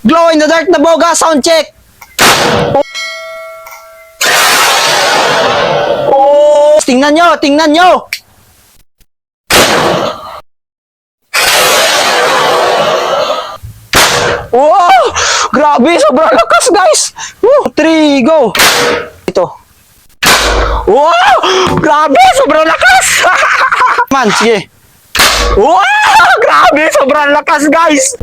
Glow in the dark na boga, sound check. Oh, tingnan nyo, tingnan nyo. Wow, grabe, sobrang lakas guys. 3, go. Ito. Wow, grabe, sobrang lakas. Man, sige. Wow, grabe, sobrang lakas guys.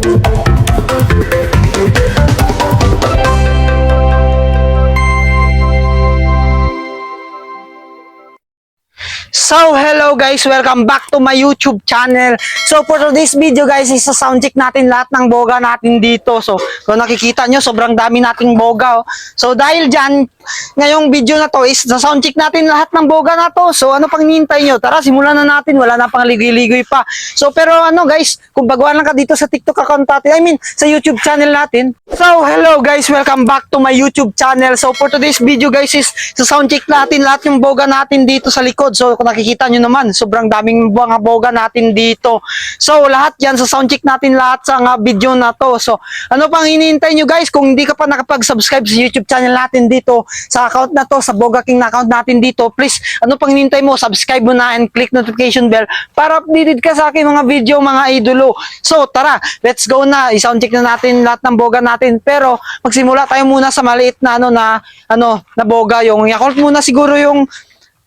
So, hello guys! Welcome back to my YouTube channel. So, for today's video guys, isa-sound check natin lahat ng boga natin dito. So, kung nakikita nyo, sobrang dami nating boga. Oh. So, dahil dyan, ngayong video na to is sa-sound check natin lahat ng boga na to. So, ano pang hinihintay nyo? Tara, simulan na natin. Wala na pang ligoy-ligoy pa. So, pero ano guys, kung baguhan lang ka dito sa TikTok account natin, sa YouTube channel natin. So, hello guys! Welcome back to my YouTube channel. So, for today's video guys is sa-sound check natin lahat yung boga natin dito sa likod. So, kung nakikita nyo naman, sobrang daming mga boga natin dito. So, lahat yan, sa sound check natin lahat sa video na to. So, ano pang hinihintay nyo guys? Kung hindi ka pa nakapag-subscribe sa YouTube channel natin dito, sa account na to, sa Boga King na account natin dito, please, ano pang hinihintay mo? Subscribe mo na and click notification bell para updated ka sa akin mga video, mga idolo. So, tara, let's go na. I-sound check na natin lahat ng boga natin. Pero, magsimula tayo muna sa maliit na na boga. Yung Yakult muna siguro yung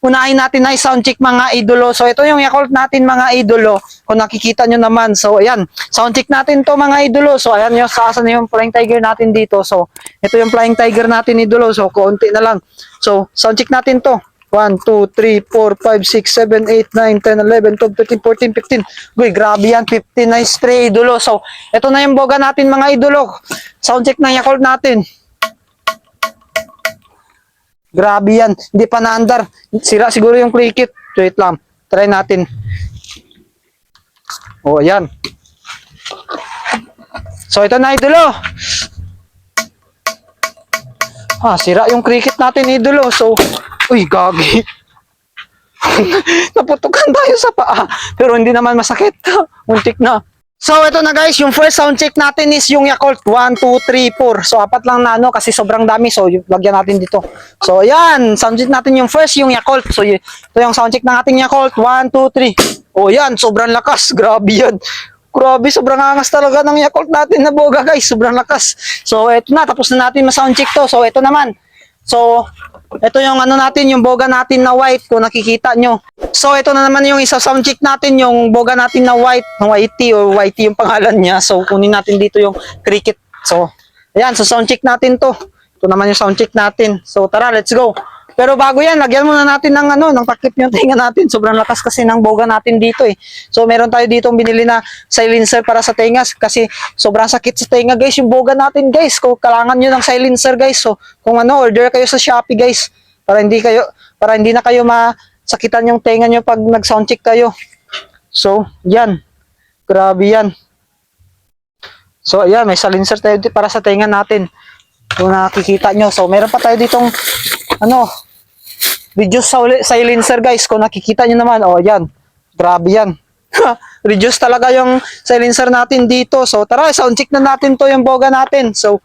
unahin natin na i-sound check mga idolo. So, ito yung Yakult natin mga idolo. Kung nakikita nyo naman. So, ayan. Sound check natin to mga idolo. So, ayan yung saan yung Flying Tiger natin dito. So, ito yung Flying Tiger natin idolo. So, konti na lang. So, sound check natin to. 1, 2, 3, 4, 5, 6, 7, 8, 9, 10, 11, 12, 13, 14, 15. Uy, grabe yan. 15 na spray idolo. So, ito na yung boga natin mga idolo. Sound check ng Yakult natin. Grabe yan. Hindi pa naandar. Sira siguro yung cricket. Wait lang. Try natin. O, ayan. So, ito na, idolo. Sira yung cricket natin, idolo. So, uy, gagi. Naputukan tayo sa paa. Pero hindi naman masakit. Muntik na. So, ito na guys, yung first sound check natin is yung Yakult. 1, 2, 3, 4. So, apat lang na kasi sobrang dami. So, lagyan natin dito. So, ayan. Sound check natin yung first, yung Yakult. So, ito yung sound check ng ating Yakult. 1, 2, 3. O, yan. Sobrang lakas. Grabe yan. Grabe, sobrang angas talaga ng Yakult natin na boga guys. Sobrang lakas. So, ito na. Tapos na natin ma-sound check to. So, ito naman. So, ito yung natin, yung boga natin na white, kung nakikita nyo. So, ito na naman yung isa sound check natin, yung boga natin na white, whitey or whitey yung pangalan niya. So, kunin natin dito yung cricket. So, ayan, so sound check natin to. Ito naman yung sound check natin. So, tara, let's go. Pero bago yan, lagyan muna natin ng ng takip yung tinga natin. Sobrang lakas kasi ng boga natin dito eh. So, meron tayo dito binili na silencer para sa tenga kasi sobrang sakit sa tenga guys yung boga natin guys. Kung kailangan nyo ng silencer guys. So, kung order kayo sa Shopee guys para hindi na kayo masakitan yung tenga nyo pag nag-sound check kayo. So, yan. Grabe yan. So, ayan, may silencer tayo para sa tenga natin. Kung nakikita nyo. So, meron pa tayo ditong reduce silencer guys. Kung nakikita nyo naman, yan. Grabe yan. Reduce talaga yung silencer natin dito. So, tara, sound check na natin to yung boga natin. So,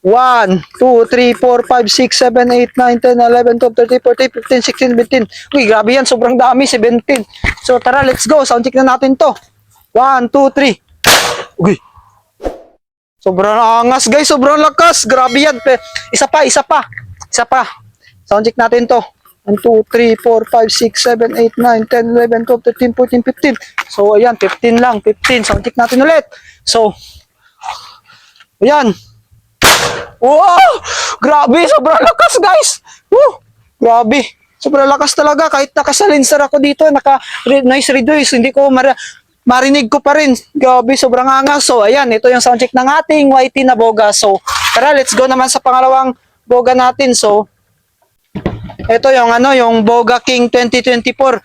1, 2, 3, 4, 5, 6, 7, 8, 9, 10, 11, 12, 13, 14, 15, 16, 17. Uy, grabe yan. Sobrang dami. 17. So, tara, let's go. Sound check na natin to. 1, 2, 3. Uy. Sobrang angas, guys. Sobrang lakas. Grabe yan. Isa pa. Sound check natin to. 1, 2, 3, 4, 5, 6, 7, 8, 9, 10, 11, 12, 13, 14, 15. So, ayan. 15 lang. 15. Sound check natin ulit. So, ayan. Wow! Grabe, sobrang lakas guys. Grabe. Sobrang lakas talaga. Kahit naka-silencer ako dito, naka-noise reduce, hindi ko marinig ko pa rin. Grabe, sobrang angas. So, ayan, ito yung sound check ng ating whitey na boga. So, tara, let's go naman sa pangalawang boga natin. So, ito yung yung Boga King 2024.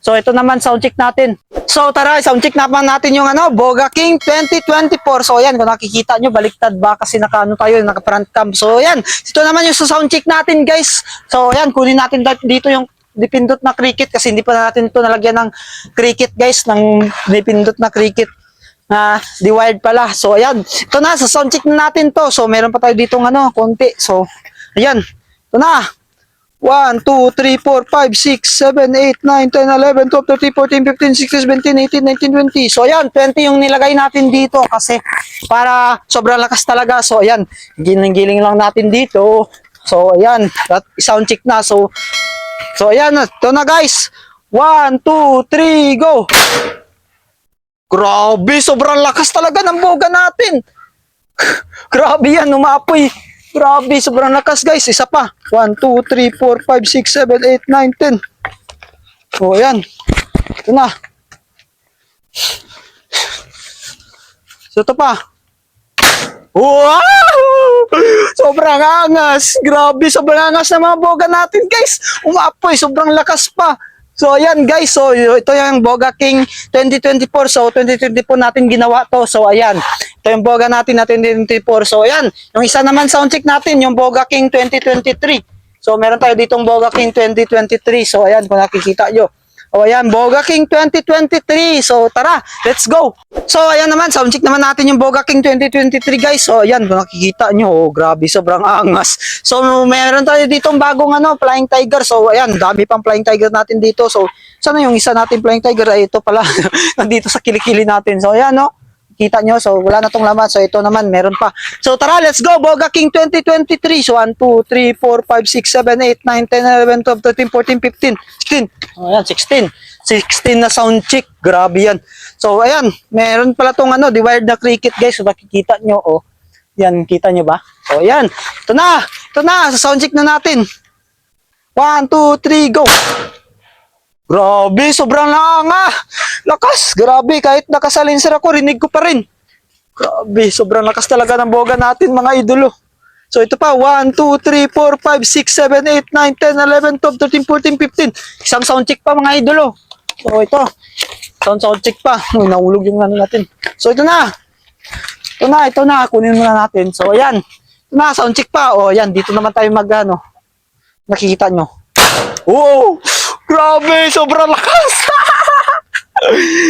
So, ito naman sound check natin. So, tara, sound check naman natin yung Boga King 2024. So, ayan, kung nakikita nyo, baliktad ba? Kasi tayo, naka-front cam. So, ayan, ito naman yung sound check natin, guys. So, ayan, kunin natin dito yung dipindot na cricket kasi hindi pa natin ito nalagyan ng cricket, guys, ng dipindot na cricket. Di wired pala. So, ayan. Ito na, sa sound check na natin to. So, meron pa tayo ditong konti. So, ayan. Ito na. 1, 2, 3, 4, 5, 6, 7, 8, 9, 10, 11, 12, 13, 14, 15, 16, 17, 18, 19, 20. So, ayan, 20 yung nilagay natin dito kasi para sobrang lakas talaga. So, ayan, giling-giling lang natin dito. So, ayan, sound check na. So, ayan, ito na guys. 1, 2, 3, go! Grabe, sobrang lakas talaga ng boga natin. Grabe yan, umapoy. Grabe, sobrang lakas guys. Isa pa. 1, 2, 3, 4, 5, 6, 7, 8, 9, 10. O, yan. Ito na. So, ito pa. Wow! Sobrang angas. Grabe, sobrang angas ng mga boga natin guys. Umapoy, sobrang lakas pa. So, ayan guys. So, ito yung Boga King 2024. So, 2024 natin ginawa to. So, ayan. Ito yung Boga natin na 2024. So, ayan. Yung isa naman sound check natin, yung Boga King 2023. So, meron tayo ditong Boga King 2023. So, ayan, kung nakikita nyo. O, ayan, Boga King 2023. So, tara, let's go. So, ayan naman, sound check naman natin yung Boga King 2023, guys. So, ayan, kung nakikita nyo, oh, grabe, sobrang angas. So, meron tayo ditong bagong, Flying Tiger. So, ayan, dami pang Flying Tiger natin dito. So, sana yung isa natin Flying Tiger, ay ito pala, nandito sa kilikili natin. So, ayan, no. Kita nyo, so wala na tong laman. So ito naman, meron pa. So tara, let's go. Boga King 2023. So 1, 2, 3, 4, 5, 6, 7, 8, 9, 10, 11, 12, 13, 14, 15, 16. Ayan, 16. 16 na sound check. Grabe yan. So ayan, meron pala tong the wired na cricket guys. So makikita nyo, oh. Yan, kita nyo ba? So ayan. Ito na. Ito na. Sa sound check na natin. 1, 2, 3, go. Grabe, sobrang lakas. Grabe, kahit nakasalinser ako, rinig ko pa rin. Grabe, sobrang lakas talaga ng boga natin, mga idolo. So, ito pa, 1, 2, 3, 4, 5, 6, 7, 8, 9, 10, 11, 12, 13, 14, 15. Isang sound check pa, mga idolo. So, ito. Sound check pa. Uy, nahulog yung natin. So, ito na. Ito na. Kunin muna natin. So, ayan. Ito na, sound check pa. O, ayan. Dito naman tayo nakikita nyo. Wow! Grabe, sobrang lakas.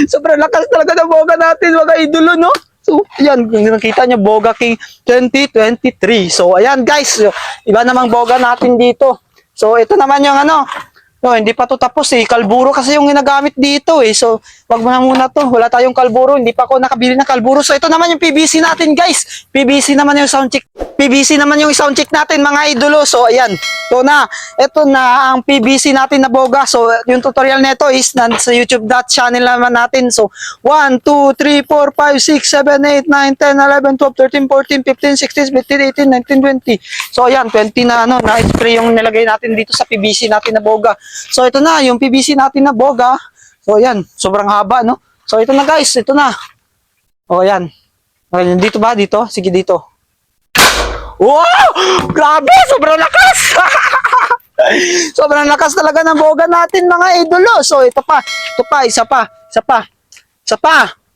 Sobrang lakas talaga ng boga natin, mga idolo, no? So, ayan, kung nakita nyo, Boga King 2023. So, ayan, guys. Iba namang boga natin dito. So, ito naman yung no, hindi pa to tapos eh. Kalburo kasi yung ginagamit dito eh. So, wag mo na muna to. Wala tayong kalburo. Hindi pa ako nakabili ng kalburo. So, ito naman yung PVC natin, guys. PVC naman yung sound check. PVC naman yung sound check natin, mga idolo. So, ayan. Ito na. Ito na ang PVC natin na boga. So, yung tutorial nito is sa YouTube channel naman natin. So, 1, 2, 3, 4, 5, 6, 7, 8, 9, 10, 11, 12, 13, 14, 15, 16, 17, 18, 19, 20. So, ayan. 20 na na-spray yung nilagay natin dito sa PVC natin na boga. So, ito na, yung PVC natin na boga. So, ayan, sobrang haba, no? So, ito na, guys, ito na. O, ayan. Okay, dito ba? Dito? Sige, dito. Wow! Grabe! Sobrang lakas! Sobrang lakas talaga ng boga natin, mga idolo. So, ito pa. Isa pa.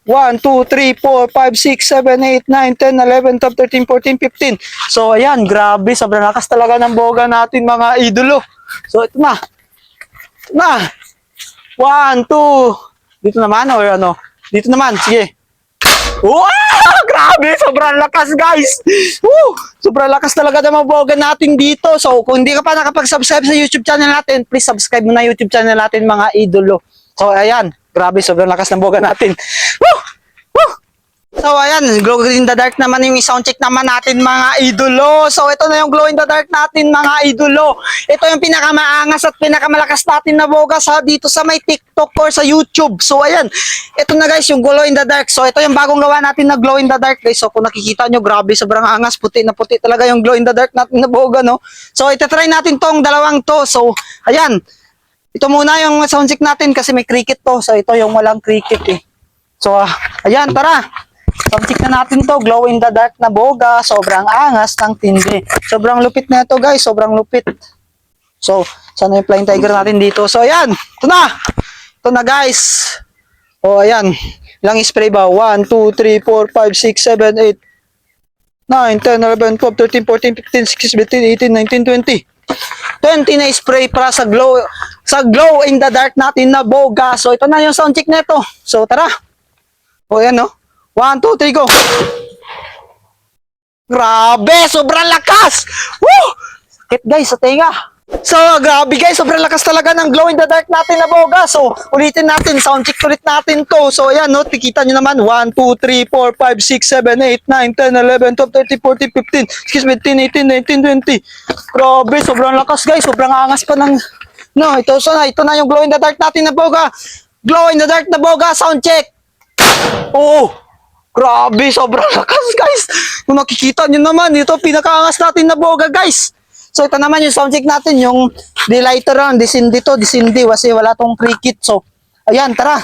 1, 2, 3, 4, 5, 6, 7, 8, 9, 10, 11, 12, 13, 14, 15. So, ayan, grabe. Sobrang lakas talaga ng boga natin, mga idolo. So, ito na. 1, 2. Dito naman or Dito naman, sige. Wow! Grabe! Sobrang lakas, guys! Woo! Sobrang lakas talaga ng mga boga natin dito. So, kung hindi ka pa nakapag-subscribe sa YouTube channel natin, please subscribe mo na YouTube channel natin, mga idolo. So, ayan. Grabe, sobrang lakas ng boga natin. Woo! So, ayan, glow in the dark naman yung sound check naman natin, mga idolo. So, ito na yung glow in the dark natin, mga idolo. Ito yung pinakamaangas at pinakamalakas natin na boga dito sa may TikTok or sa YouTube. So, ayan, ito na guys, yung glow in the dark. So, ito yung bagong gawa natin na glow in the dark, guys. So, kung nakikita nyo, grabe, sobrang angas, puti na puti talaga yung glow in the dark natin na boga, no? So, itatry natin tong dalawang to. So, ayan, ito muna yung sound check natin kasi may cricket to. So, ito yung walang cricket eh. So, ayan, tara. Sound check na natin to, glow in the dark na boga, sobrang angas ng tindi. Sobrang lupit na ito, guys, sobrang lupit. So, sana yung Flying Tiger natin dito. So, ayan, ito na. Ito na, guys. O, ayan. Ilang spray ba? 1, 2, 3, 4, 5, 6, 7, 8, 9, 10, 11, 12, 13, 14, 15, 16, 17, 18, 19, 20. 20 na spray para sa glow in the dark natin na boga. So, ito na yung sound check nito. So, tara. O, ayan, no? 1, 2, 3, go! Grabe! Sobrang lakas! Woo! Sakit guys sa tenga. So, grabe guys, sobrang lakas talaga ng glow in the dark natin na boga. So, ulitin natin, sound check ulit natin to. So, ayan, no, tikita nyo naman, 1, 2, 3, 4, 5, 6, 7, 8, 9, 10, 11, 12, 13, 14, 15, 16, 17, 18, 19, 20. Grabe, sobrang lakas guys, sobrang angas pa ng, no, ito na yung glow in the dark natin na boga. Glow in the dark na boga, sound check. Oo, grabe, sobrang lakas guys. Kung nakikita nyo naman, ito pinakaangas natin na boga guys. So ito naman yung sound check natin, yung delighter lang, disindi kasi wala tong cricket. So, ayan, tara.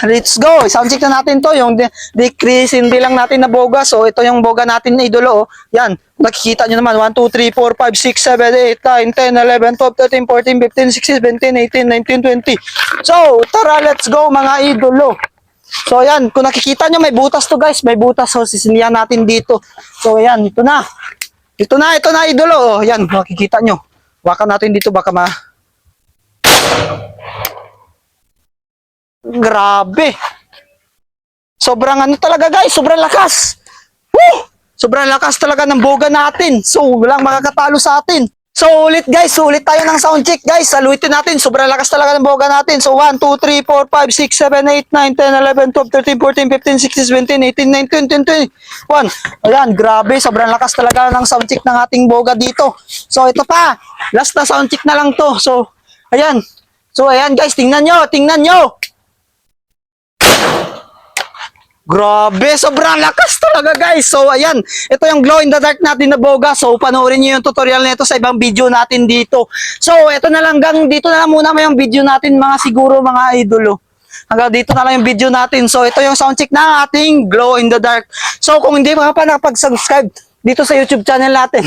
Let's go. Sound check na natin to, yung decrease hindi lang natin na boga. So ito yung boga natin na idolo. Oh. Yan, nakikita nyo naman, 1, 2, 3, 4, 5, 6, 7, 8, 9, 10, 11, 12, 13, 14, 15, 16, 17, 18, 19, 20. So, tara, let's go mga idolo. So ayan, kung nakikita nyo may butas to guys, may butas. So sisindihan natin dito. So ayan, ito na. Ito na idolo. Oh, yan, makikita nyo. Baka natin dito, baka Grabe. Sobrang ano talaga guys, sobrang lakas. Woo! Sobrang lakas talaga ng boga natin. So, walang makakatalo sa atin. So, ulit guys, ulit tayo ng sound check guys. Salutin natin, sobrang lakas talaga ng boga natin. So, 1, 2, 3, 4, 5, 6, 7, 8, 9, 10, 11, 12, 13, 14, 15, 16, 17, 18, 19, 20, 21. Ayan, grabe, sobrang lakas talaga ng sound check ng ating boga dito. So, ito pa, last na sound check na lang to. So, ayan. So, ayan guys, tingnan nyo. Grabe, sobrang lakas talaga guys. So ayan, ito yung glow in the dark natin na boga. So panoorin niyo yung tutorial nito sa ibang video natin dito. So ito na lang, dito na lang muna may yung video natin mga idolo. Hanggang dito na lang yung video natin. So ito yung sound check na ating glow in the dark. So kung hindi pa nakapag-subscribe dito sa YouTube channel natin,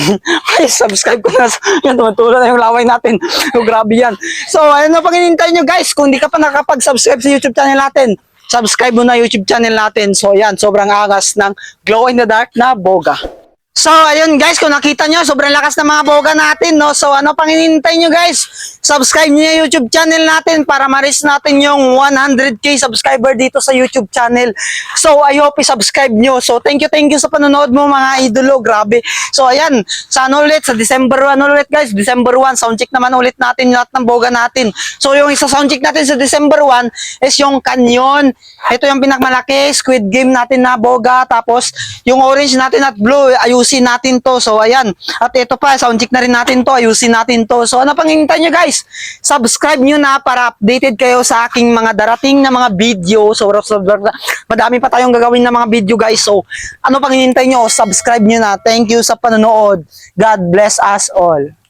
ay subscribe ko na. Yan, tumutulong na yung laway natin. So grabe yan. So ano pang hinihintay nyo guys, kung hindi ka pa nakapag-subscribe sa YouTube channel natin, subscribe mo na YouTube channel natin. So yan, sobrang angas ng glow in the dark na boga. So ayun guys, kung nakita nyo, sobrang lakas ng mga boga natin, no? So ano pang hinihintay nyo guys? Subscribe nyo yung YouTube channel natin para ma-reach natin yung 100k subscriber dito sa YouTube channel. So I hope i-subscribe nyo. So thank you sa panonood mo mga idolo, grabe. So ayan, sa ano ulit, sa December 1 ulit guys, December 1, soundcheck naman ulit natin lahat ng boga natin. So yung isa soundcheck natin sa December 1 is yung Canyon. Ito yung pinakmalaki, Squid Game natin na boga, tapos yung orange natin at blue, ayusin natin to. So ayan, at ito pa, soundcheck na rin natin to, ayusin natin to. So ano pang hinihintay nyo guys? Subscribe nyo na para updated kayo sa aking mga darating na mga video. So madami pa tayong gagawin na mga video guys. So ano pang hinihintay nyo? Subscribe nyo na. Thank you sa panonood. God bless us all.